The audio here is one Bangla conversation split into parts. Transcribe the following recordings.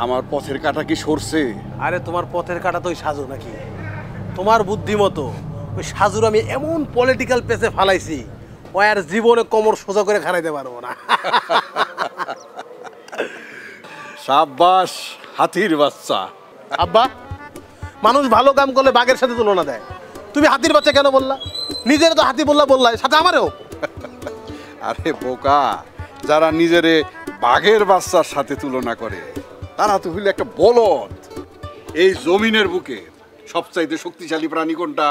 আমার পথের কাটা কি সরছে? আরে তোমার পথের কাটা তো ওই সাজু নাকি? তোমার বুদ্ধিমতো ওই সাজুর আমি এমন পলিটিক্যাল পেসে ফালাইছি ও আর জীবনে কোমর সোজা করে খাড়াইতে পারবো না। সাব্বাস হাতির বাচ্চা। আব্বা, মানুষ ভালো কাম করলে বাঘের সাথে তুলনা দেয়, তুমি হাতির বাচ্চা কেন বললা? নিজের তো হাতি বললা সাথে আমারও। আরে বোকা, যারা নিজেরে বাঘের বাচ্চার সাথে তুলনা করে তারা তো হইল একটা বলদ। এই জমিনের বুকে সবচাইতে শক্তিশালী প্রাণী কোনটা?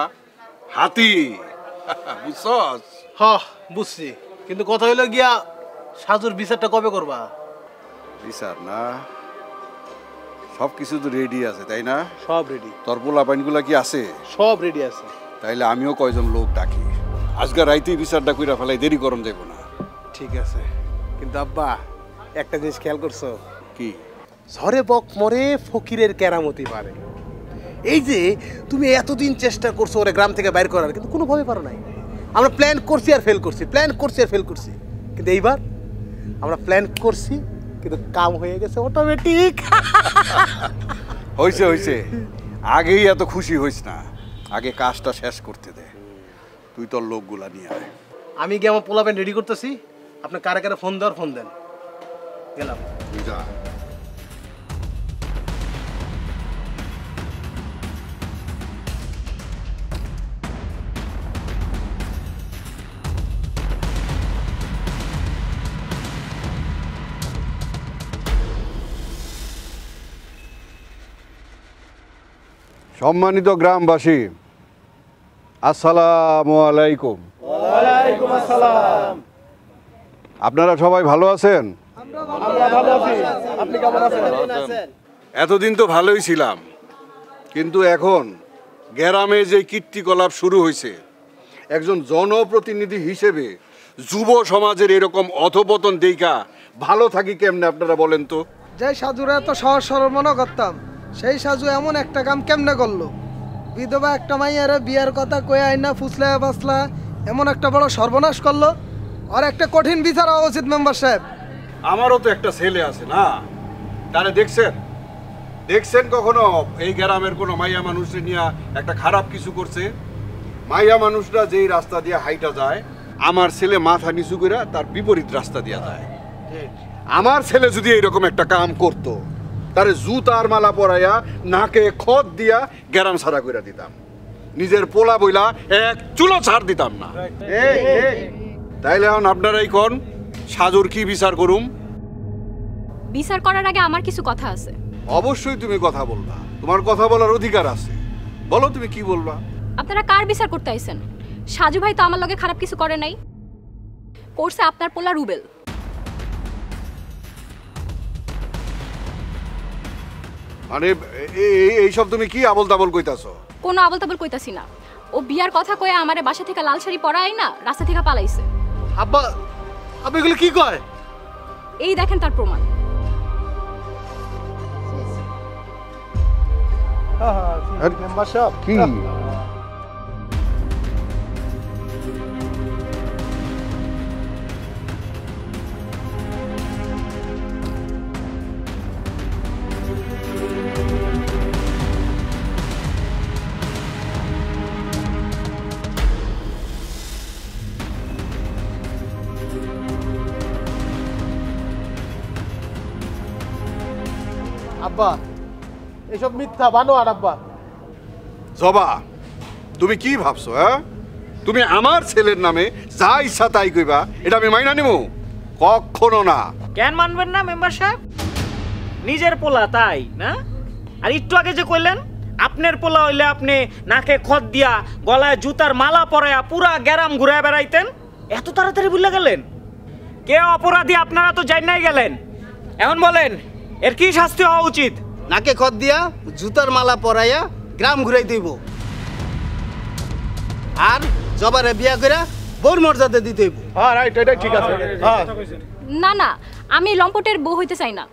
হাতি। বুঝছস? হ্যাঁ বুঝছি, কিন্তু কথা হইলো গিয়া সাজুর বিচারটা কবে করবা? বিচার না, সবকিছু তো রেডি আছে তাই না? সব রেডি। তোর পোলাপাইনগুলা কি আছে? সব রেডি আছে। তাইলে আমিও কয়জন লোক ডাকি, আজকে রাইতেই বিচারটা কইরা ফেলাই, দেরি করম যাইব না। ঠিক আছে, কিন্তু আব্বা একটা জিনিস খেয়াল করছো? কি? ঝড়ে বক মরে ফকিরের কেরামতি পারে। এই যে তুমি এতদিন চেষ্টা করছো ওরে গ্রাম থেকে বাইর করার, কিন্তু কোনোভাবে পারো নাই। আমরা প্ল্যান করছি আর ফেল করছি, প্ল্যান করছি আর ফেল করছি, কিন্তু এইবার আমরা প্ল্যান করছি কিন্তু কাম হয়ে গেছে অটোমেটিক। হইছে হইছে, আগেই এত খুশি হইস না, আগে কাজটা শেষ করতে দে। তুই তোর লোকগুলা নিয়ে আয়। আমি গিয়ে আমার পোলাপেন রেডি করতেছি, আপনি কারে কারে ফোন দেওয়ার ফোন দেন। গেলাম। তুই যা। সম্মানিত গ্রামবাসী, আসসালামু আলাইকুম। ওয়ালাইকুম আসসালাম। আপনারা সবাই ভালো আছেন? আমরা ভালো আছি, আপনি কেমন আছেন? এতদিন তো ভালোই ছিলাম, কিন্তু এখন গ্রামে যে কীর্তিকলাপ শুরু হয়েছে, একজন জনপ্রতিনিধি হিসেবে যুব সমাজের এরকম অধপতন দেখা ভালো থাকি কেমনে আপনারা বলেন তো? যে সাজুরা এত সহজ সরল মনে করতাম, সেই সাজু এমন একটা কাম কেমনে করলো? বিধবা একটা মাইয়ারে বিয়ার কথা কয়ে আইনা ফুসলা বাসলা এমন একটা বড় সর্বনাশ করলো। আর একটা কঠিন বিচার হওয়া উচিত মেম্বার সাহেব। আমারও তো একটা ছেলে আছে না, তাহলে দেখছেন কখনো এই গ্রামের কোনো মাইয়া মানুষের নিয়ে একটা খারাপ কিছু করছে? মাইয়া মানুষরা যেই রাস্তা দিয়ে হাইটা যায়, আমার ছেলে মাথা নিচু করে তার বিপরীত রাস্তা দিয়ে যায়। আমার ছেলে যদি এইরকম একটা কাম করতো, তারে জুতার মালা পরাইয়া নাকে খত দিয়া গ্রাম ছাড়া করে দিতাম, নিজের পোলা বইলা এক চুলো ছাড় দিতাম না। তাইলে এখন আপনারাই কোন সাজুর কি বিচার করুম? বিচার করার আগে আমার কিছু কথা আছে। অবশ্যই তুমি কথা বলবা, তোমার কথা বলার অধিকার আছে, বলো তুমি কি বলবা। আপনারা কার বিচার করতে আইছেন? সাজু ভাই তো আমার লগে খারাপ কিছু করে নাই, করছে আপনার পোলা রুবেল। মানে এইসব তুমি কি আবল তাবল কইতাছো? কোনো আবল তাবল কইতাছি না, ও বিয়ার কথা কয়ে আমারে বাসা থেকে লাল শাড়ি পরাই না রাস্তা থেকে পালাইছে। আব্বা, আপনি এগুলো কি কয়? এই দেখেন তার প্রমাণ। মেম্বার সাহেব কি? আব্বা এসব মিথ্যা বানোয়ার। আব্বা জবা, তুমি কি ভাবছো? হ্যাঁ, তুমি আমার ছেলের নামে যা ইচ্ছা তাই কইবা, এটা আমি মাইনা নিব? কখনো না। কেন মানবেন না মেম্বার সাহেব? নিজের পোলা তাই না? আর একটু আগে যে কইলেন আপনার পোলা হইলে আপনি নাকে খত দিয়া গলায় জুতার মালা পরায়া পুরা গ্রাম ঘুরে বেড়াইতেন, এত তাড়াতাড়ি ভুলে গেলেন? কে অপরাধী আপনারা তো জানাই গেলেন। এখন বলেন এর কি শাস্তি হওয়া উচিত? নাকে খত দিয়া জুতার মালা পরাইয়া গ্রাম ঘুরাই দিব, আর জবারে বিয়া করে বউর মর্যাদা দিতে হইব। হ্যাঁ রাইট, এটাই ঠিক আছে। হ্যাঁ না না, আমি লম্পটের বউ হইতে চাই না,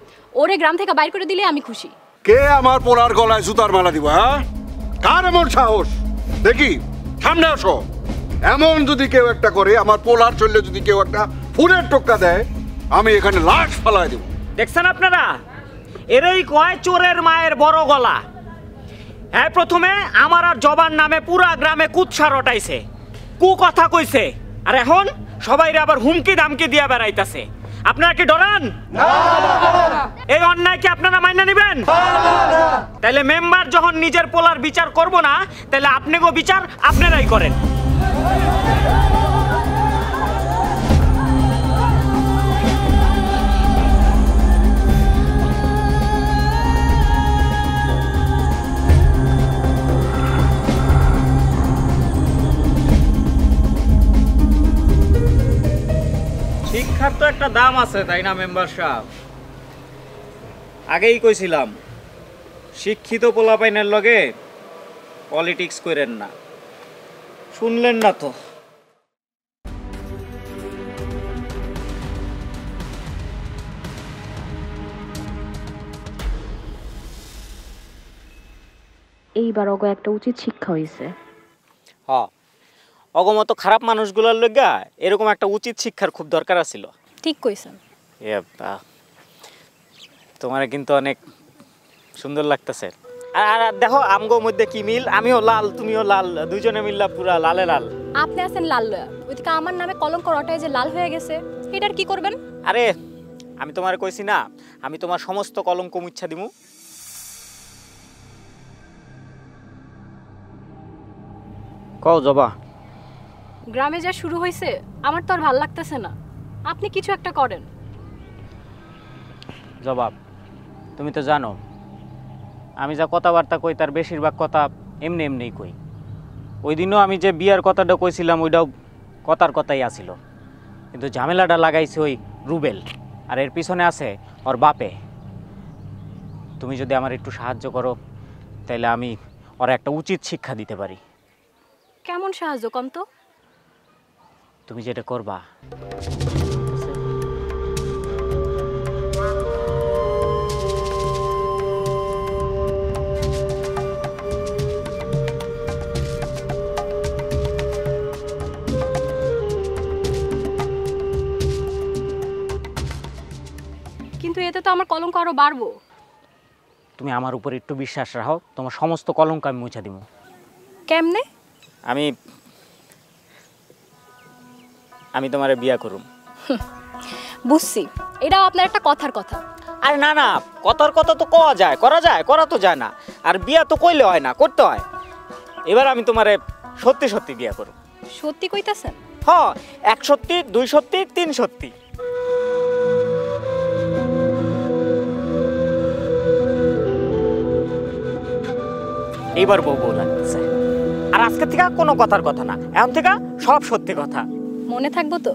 ওরে গ্রাম থেকে বাইর করে দিলে আমি খুশি। কে আমার পোলার গলায় জুতার মালা দিব? হ্যাঁ, কার এমন সাহস? দেখি সামনে আসো। এমন যদি কেউ একটা করে, আমার পোলার চললে যদি কেউ একটা ফুলের টোক্কা দেয়, আমি এখানে লাশ ফালাই দেব। দেখছেন আপনারা, এরই কয় চোরের মায়ের বড় গলা। হ্যাঁ, প্রথমে আমার আর জবার নামে পুরা গ্রামে কুৎসা রটাইছে, কু কথা কইছে, আর এখন সবাইরে আবার হুমকি দামকি দিয়া বেড়াইতাছে। আপনারা কি ডরান? এই অন্যায় কি আপনারা মাইনা নিবেন? তাইলে মেম্বার যখন নিজের পোলার বিচার করব না, তাহলে আপনাকেও বিচার আপনারাই করেন। শিক্ষার তো একটা দাম আছে, তাই না মেম্বার সাহেব? আগেই কইছিলাম শিক্ষিত পোলাপাইনের লগে পলিটিক্স করেন না, শুনলেন না তো। এইবার অগ একটা উচিত শিক্ষা হয়েছে। হ্যাঁ, অগমত খারাপ মানুষগুলোর লইগা এরকম একটা উচিত শিক্ষার খুব দরকার ছিল। ঠিক কইছেন। তোমার কিন্তু অনেক সুন্দর লাগতেছে। আর দেখো আমগো মধ্যে কি মিল, আমিও লাল তুমিও লাল, দুইজনে মিললা পুরা লালে লাল। আপনি আছেন লাল লয়া, ওইদিকে আমার নামে কলঙ্ক রটায় যে লাল হয়ে গেছে, এটার কি করবেন? আরে আমি তোমারে কইছি না, আমি তোমার সমস্ত কলঙ্ক মুচ্ছা দিমু। কও জবা। গ্রামে যা শুরু হয়েছে আমার তো আর ভাল লাগতেছে না, আপনি কিছু একটা করেন। জবাব, তুমি তো জানো আমি যা কথাবার্তা কই তার বেশিরভাগ কথা এমনি এমনিই কই। ওই দিনও আমি যে বিয়ার কথাটা কইছিলাম ওইটাও কথার কথাই আসিল, কিন্তু ঝামেলাটা লাগাইছে ওই রুবেল, আর এর পিছনে আছে ওর বাপে। তুমি যদি আমার একটু সাহায্য করো তাহলে আমি ওর একটা উচিত শিক্ষা দিতে পারি। কেমন সাহায্য কম তো? তুমি যেটা করবা কিন্তু এতে তো আমার কলঙ্ক আরো বাড়বো। তুমি আমার উপর একটু বিশ্বাস রাখো, তোমার সমস্ত কলঙ্ক আমি মুছে দিব। কেমনে? আমি তোমারে বিয়া করুম। বুঝছি, এটাও আপনার একটা কথার কথা। আরে না না, কথার কথা তো কওয়া যায়, করা যায়, করা তো যায় না। আর বিয়া তো কইলে হয় না, করতে হয়। এবার আমি তোমারে সত্যি সত্যি বিয়া করুম। সত্যি কইতাছেন? হ্যাঁ, 1 সত্যি, 2 সত্যি, 3 সত্যি। এইবার বউ বউ লাগতেছে। আর আজকে থেকে কোনো কথার কথা না, এখন থেকে সব সত্যি কথা। মনে থাকবো তো?